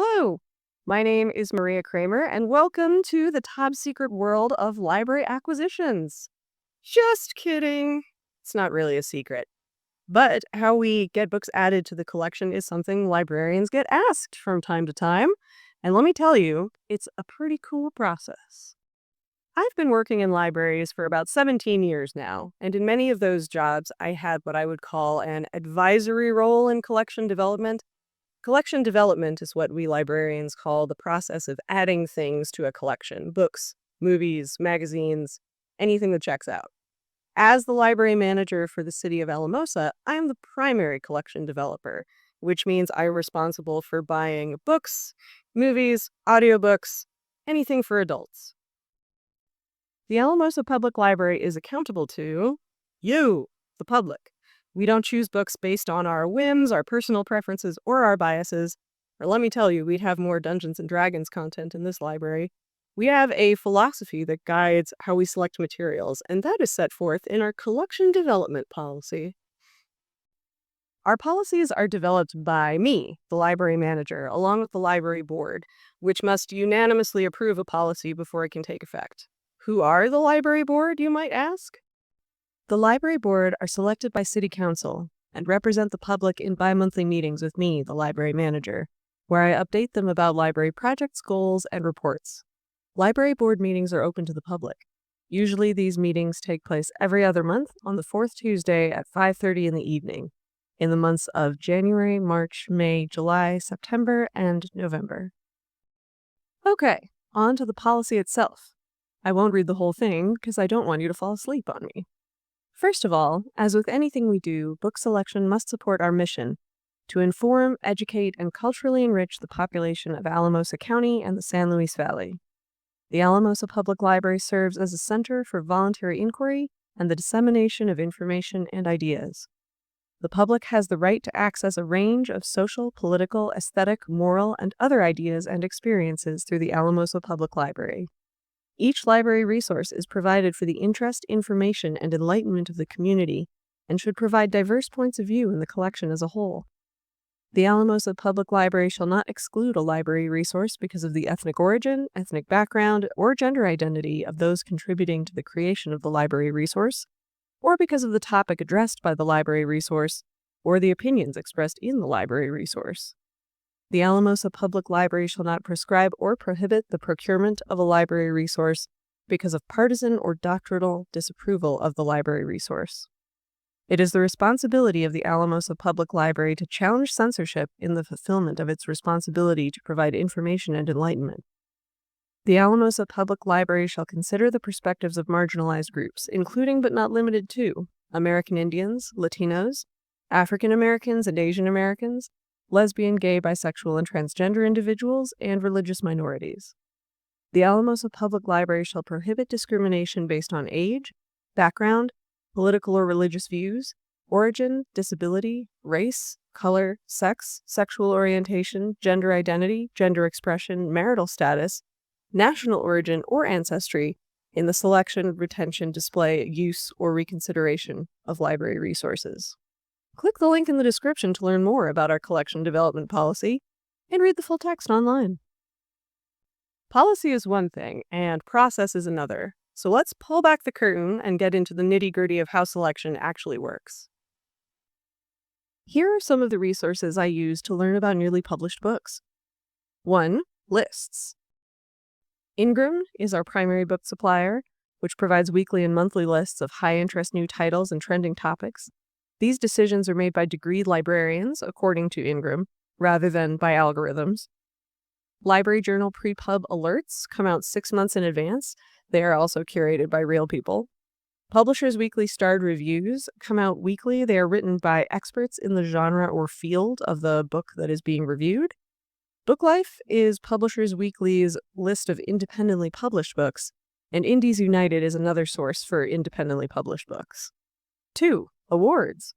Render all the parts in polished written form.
Hello, my name is Maria Kramer, and welcome to the top secret world of library acquisitions. Just kidding. It's not really a secret. But how we get books added to the collection is something librarians get asked from time to time. And let me tell you, it's a pretty cool process. I've been working in libraries for about 17 years now, and in many of those jobs, I had what I would call an advisory role in collection development. Collection development is what we librarians call the process of adding things to a collection: books, movies, magazines, anything that checks out. As the library manager for the city of Alamosa, I am the primary collection developer, which means I'm responsible for buying books, movies, audiobooks, anything for adults. The Alamosa Public Library is accountable to you, the public. We don't choose books based on our whims, our personal preferences, or our biases. Or let me tell you, we'd have more Dungeons and Dragons content in this library. We have a philosophy that guides how we select materials, and that is set forth in our collection development policy. Our policies are developed by me, the library manager, along with the library board, which must unanimously approve a policy before it can take effect. Who are the library board, you might ask? The library board are selected by city council and represent the public in bi-monthly meetings with me, the library manager, where I update them about library projects, goals, and reports. Library board meetings are open to the public. Usually these meetings take place every other month on the fourth Tuesday at 5:30 in the evening, in the months of January, March, May, July, September, and November. Okay, on to the policy itself. I won't read the whole thing because I don't want you to fall asleep on me. First of all, as with anything we do, book selection must support our mission to inform, educate, and culturally enrich the population of Alamosa County and the San Luis Valley. The Alamosa Public Library serves as a center for voluntary inquiry and the dissemination of information and ideas. The public has the right to access a range of social, political, aesthetic, moral, and other ideas and experiences through the Alamosa Public Library. Each library resource is provided for the interest, information, and enlightenment of the community and should provide diverse points of view in the collection as a whole. The Alamosa Public Library shall not exclude a library resource because of the ethnic origin, ethnic background, or gender identity of those contributing to the creation of the library resource, or because of the topic addressed by the library resource, or the opinions expressed in the library resource. The Alamosa Public Library shall not prescribe or prohibit the procurement of a library resource because of partisan or doctrinal disapproval of the library resource. It is the responsibility of the Alamosa Public Library to challenge censorship in the fulfillment of its responsibility to provide information and enlightenment. The Alamosa Public Library shall consider the perspectives of marginalized groups, including but not limited to American Indians, Latinos, African Americans and Asian Americans, lesbian, gay, bisexual, and transgender individuals, and religious minorities. The Alamosa Public Library shall prohibit discrimination based on age, background, political or religious views, origin, disability, race, color, sex, sexual orientation, gender identity, gender expression, marital status, national origin, or ancestry in the selection, retention, display, use, or reconsideration of library resources. Click the link in the description to learn more about our collection development policy and read the full text online. Policy is one thing, and process is another. So let's pull back the curtain and get into the nitty-gritty of how selection actually works. Here are some of the resources I use to learn about newly published books. 1. Lists. Ingram is our primary book supplier, which provides weekly and monthly lists of high-interest new titles and trending topics. These decisions are made by degreed librarians, according to Ingram, rather than by algorithms. Library Journal pre-pub alerts come out 6 months in advance. They are also curated by real people. Publishers' Weekly starred reviews come out weekly. They are written by experts in the genre or field of the book that is being reviewed. Book Life is Publishers Weekly's list of independently published books, and Indies United is another source for independently published books. 2. Awards.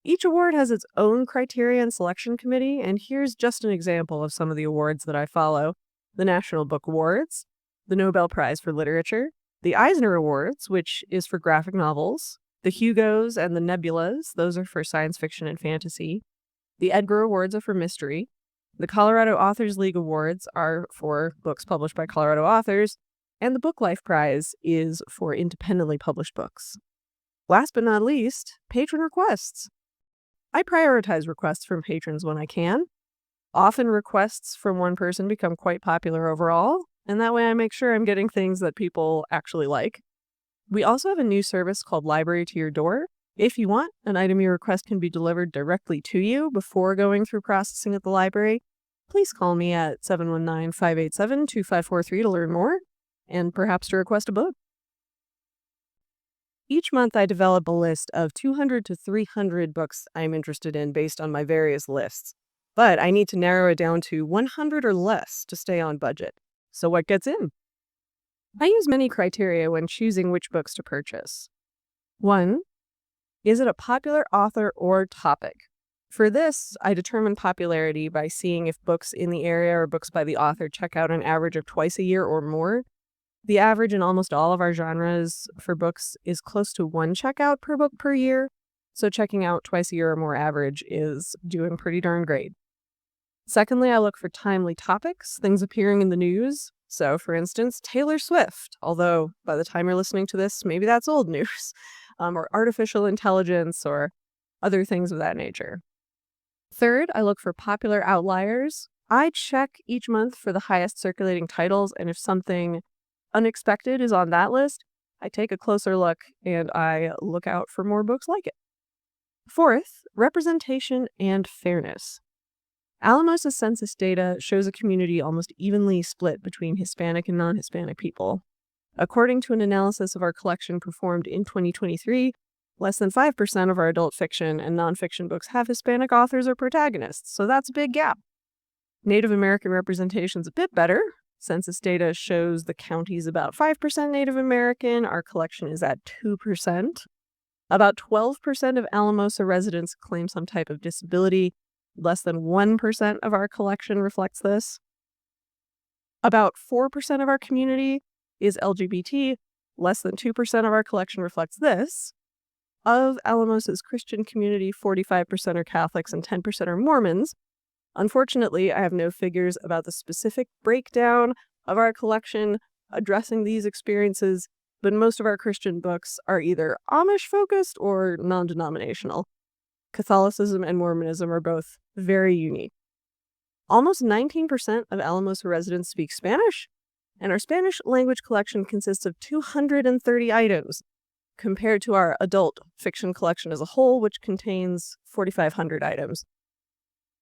Each award has its own criteria and selection committee, and here's just an example of some of the awards that I follow. The National Book Awards, the Nobel Prize for Literature, the Eisner Awards, which is for graphic novels, the Hugos and the Nebulas, those are for science fiction and fantasy, the Edgar Awards are for mystery, The Colorado Authors League Awards are for books published by Colorado authors, and the Book Life Prize is for independently published books. Last but not least, patron requests. I prioritize requests from patrons when I can. Often requests from one person become quite popular overall, and that way I make sure I'm getting things that people actually like. We also have a new service called Library to Your Door. If you want, an item you request can be delivered directly to you before going through processing at the library. Please call me at 719-587-2543 to learn more, and perhaps to request a book. Each month I develop a list of 200 to 300 books I'm interested in based on my various lists. But I need to narrow it down to 100 or less to stay on budget. So what gets in? I use many criteria when choosing which books to purchase. 1. Is it a popular author or topic? For this, I determine popularity by seeing if books in the area or books by the author check out an average of twice a year or more. The average in almost all of our genres for books is close to 1 checkout per book per year, so checking out twice a year or more average is doing pretty darn great. Secondly, I look for timely topics, things appearing in the news. So, for instance, Taylor Swift, although by the time you're listening to this, maybe that's old news, or artificial intelligence or other things of that nature. Third, I look for popular outliers. I check each month for the highest circulating titles, and if something unexpected is on that list, I take a closer look and I look out for more books like it. Fourth, representation and fairness. Alamosa's census data shows a community almost evenly split between Hispanic and non-Hispanic people. According to an analysis of our collection performed in 2023, less than 5% of our adult fiction and nonfiction books have Hispanic authors or protagonists, so that's a big gap. Native American representation's a bit better. Census data shows the county's about 5% Native American. Our collection is at 2%. About 12% of Alamosa residents claim some type of disability. Less than 1% of our collection reflects this. About 4% of our community is LGBT. Less than 2% of our collection reflects this. Of Alamosa's Christian community, 45% are Catholics and 10% are Mormons. Unfortunately, I have no figures about the specific breakdown of our collection addressing these experiences, but most of our Christian books are either Amish-focused or non-denominational. Catholicism and Mormonism are both very unique. Almost 19% of Alamosa residents speak Spanish, and our Spanish language collection consists of 230 items, compared to our adult fiction collection as a whole, which contains 4,500 items.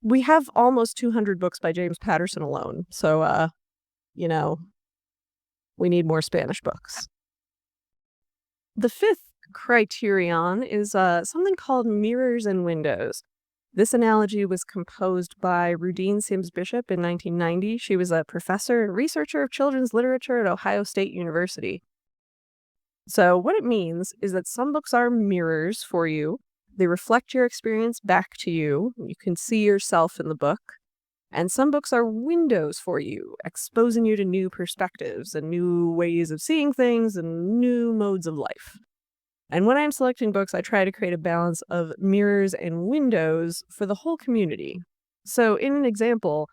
We have almost 200 books by James Patterson alone, so, we need more Spanish books. The fifth criterion is something called mirrors and windows. This analogy was composed by Rudine Sims Bishop in 1990. She was a professor and researcher of children's literature at Ohio State University. So what it means is that some books are mirrors for you. They reflect your experience back to you. You can see yourself in the book. And some books are windows for you, exposing you to new perspectives and new ways of seeing things and new modes of life. And when I'm selecting books, I try to create a balance of mirrors and windows for the whole community. So in an example,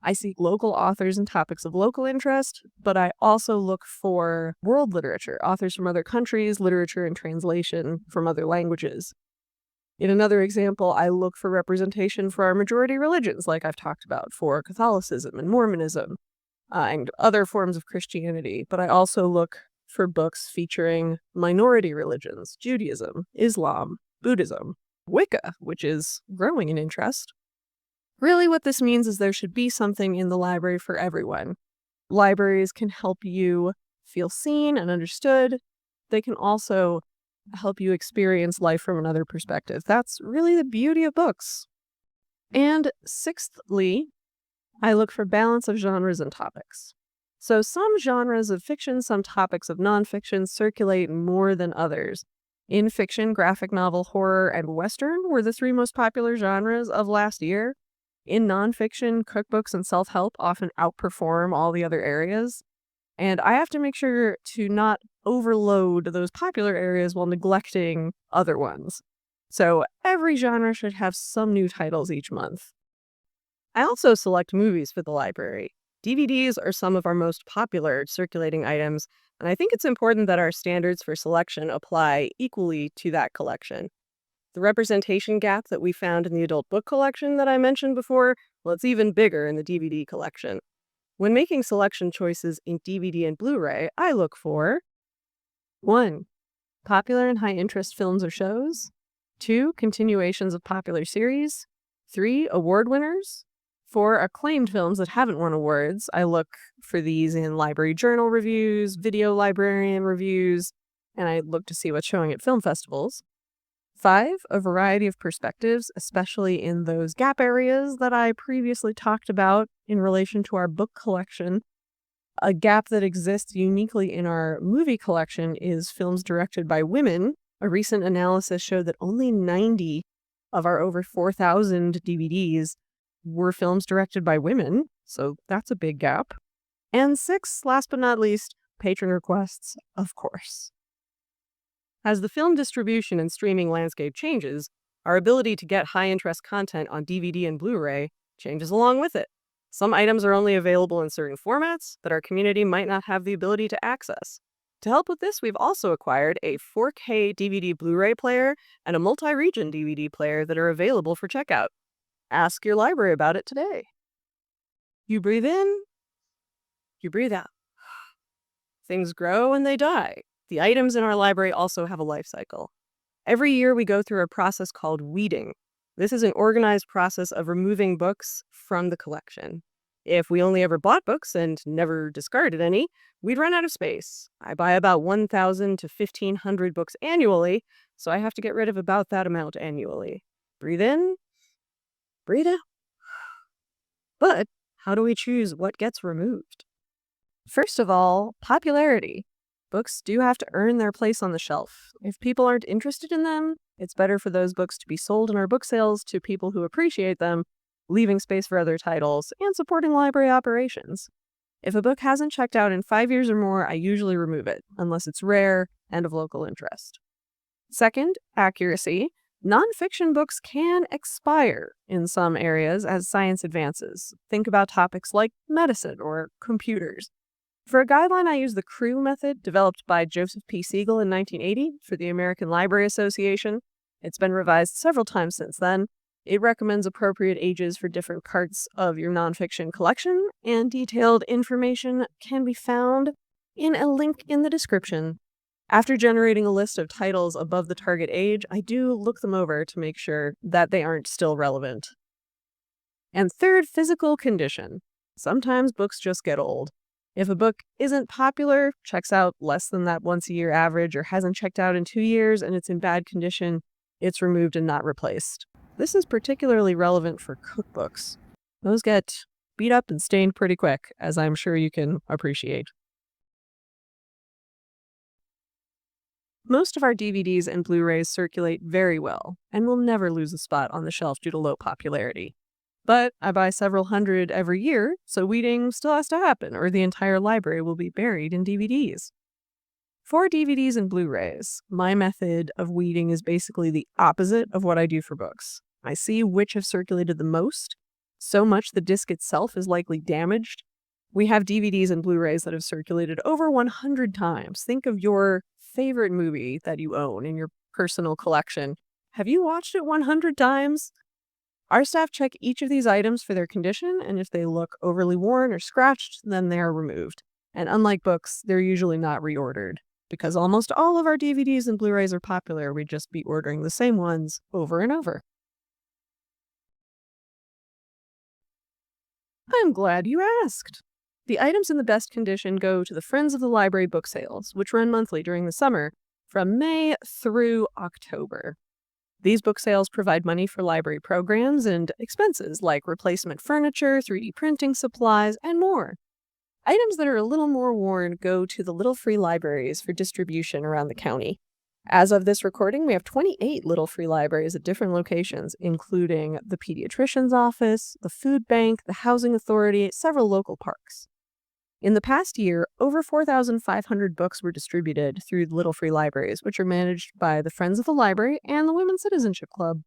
I seek local authors and topics of local interest, but I also look for world literature, authors from other countries, literature and translation from other languages. In another example, I look for representation for our majority religions, like I've talked about, for Catholicism and Mormonism and other forms of Christianity. But I also look for books featuring minority religions, Judaism, Islam, Buddhism, Wicca, which is growing in interest. Really, what this means is there should be something in the library for everyone. Libraries can help you feel seen and understood. They can also help you experience life from another perspective. That's really the beauty of books. And sixthly, I look for balance of genres and topics. So some genres of fiction, some topics of nonfiction circulate more than others. In fiction, graphic novel, horror, and Western were the 3 most popular genres of last year. In nonfiction, cookbooks and self-help often outperform all the other areas. And I have to make sure to not overload those popular areas while neglecting other ones. So every genre should have some new titles each month. I also select movies for the library. DVDs are some of our most popular circulating items, and I think it's important that our standards for selection apply equally to that collection. The representation gap that we found in the adult book collection that I mentioned before, well, it's even bigger in the DVD collection. When making selection choices in DVD and Blu ray, I look for 1. Popular and high interest films or shows, 2. Continuations of popular series, 3. Award winners, 4. Acclaimed films that haven't won awards. I look for these in library journal reviews, video librarian reviews, and I look to see what's showing at film festivals. 5. A variety of perspectives, especially in those gap areas that I previously talked about in relation to our book collection. A gap that exists uniquely in our movie collection is films directed by women. A recent analysis showed that only 90 of our over 4,000 DVDs were films directed by women, so that's a big gap. And 6, last but not least, patron requests, of course. As the film distribution and streaming landscape changes, our ability to get high-interest content on DVD and Blu-ray changes along with it. Some items are only available in certain formats that our community might not have the ability to access. To help with this, we've also acquired a 4K DVD Blu-ray player and a multi-region DVD player that are available for checkout. Ask your library about it today. You breathe in, you breathe out. Things grow and they die. The items in our library also have a life cycle. Every year we go through a process called weeding. This is an organized process of removing books from the collection. If we only ever bought books and never discarded any, we'd run out of space. I buy about 1,000 to 1,500 books annually, so I have to get rid of about that amount annually. Breathe in, breathe out. But how do we choose what gets removed? First of all, popularity. Books do have to earn their place on the shelf. If people aren't interested in them, it's better for those books to be sold in our book sales to people who appreciate them, leaving space for other titles, and supporting library operations. If a book hasn't checked out in 5 years or more, I usually remove it, unless it's rare and of local interest. Second, accuracy. Nonfiction books can expire in some areas as science advances. Think about topics like medicine or computers. For a guideline, I use the CREW method developed by Joseph P. Siegel in 1980 for the American Library Association. It's been revised several times since then. It recommends appropriate ages for different parts of your nonfiction collection, and detailed information can be found in a link in the description. After generating a list of titles above the target age, I do look them over to make sure that they aren't still relevant. And third, physical condition. Sometimes books just get old. If a book isn't popular, checks out less than that once-a-year average, or hasn't checked out in 2 years and it's in bad condition, it's removed and not replaced. This is particularly relevant for cookbooks. Those get beat up and stained pretty quick, as I'm sure you can appreciate. Most of our DVDs and Blu-rays circulate very well and will never lose a spot on the shelf due to low popularity. But I buy several hundred every year, so weeding still has to happen, or the entire library will be buried in DVDs. For DVDs and Blu-rays, my method of weeding is basically the opposite of what I do for books. I see which have circulated the most, so much the disc itself is likely damaged. We have DVDs and Blu-rays that have circulated over 100 times. Think of your favorite movie that you own in your personal collection. Have you watched it 100 times? Our staff check each of these items for their condition, and if they look overly worn or scratched, then they are removed. And unlike books, they're usually not reordered. Because almost all of our DVDs and Blu-rays are popular, we'd just be ordering the same ones over and over. I'm glad you asked. The items in the best condition go to the Friends of the Library book sales, which run monthly during the summer, from May through October. These book sales provide money for library programs and expenses like replacement furniture, 3D printing supplies, and more. Items that are a little more worn go to the Little Free Libraries for distribution around the county. As of this recording, we have 28 Little Free Libraries at different locations, including the pediatrician's office, the food bank, the housing authority, several local parks. In the past year, over 4,500 books were distributed through Little Free Libraries, which are managed by the Friends of the Library and the Women's Citizenship Club.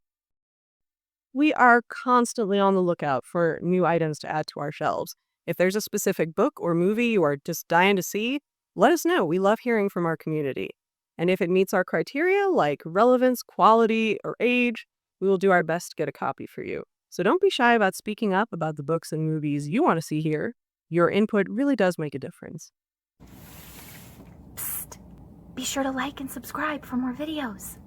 We are constantly on the lookout for new items to add to our shelves. If there's a specific book or movie you are just dying to see, let us know. We love hearing from our community. And if it meets our criteria like relevance, quality, or age, we will do our best to get a copy for you. So don't be shy about speaking up about the books and movies you want to see here. Your input really does make a difference. Psst! Be sure to like and subscribe for more videos.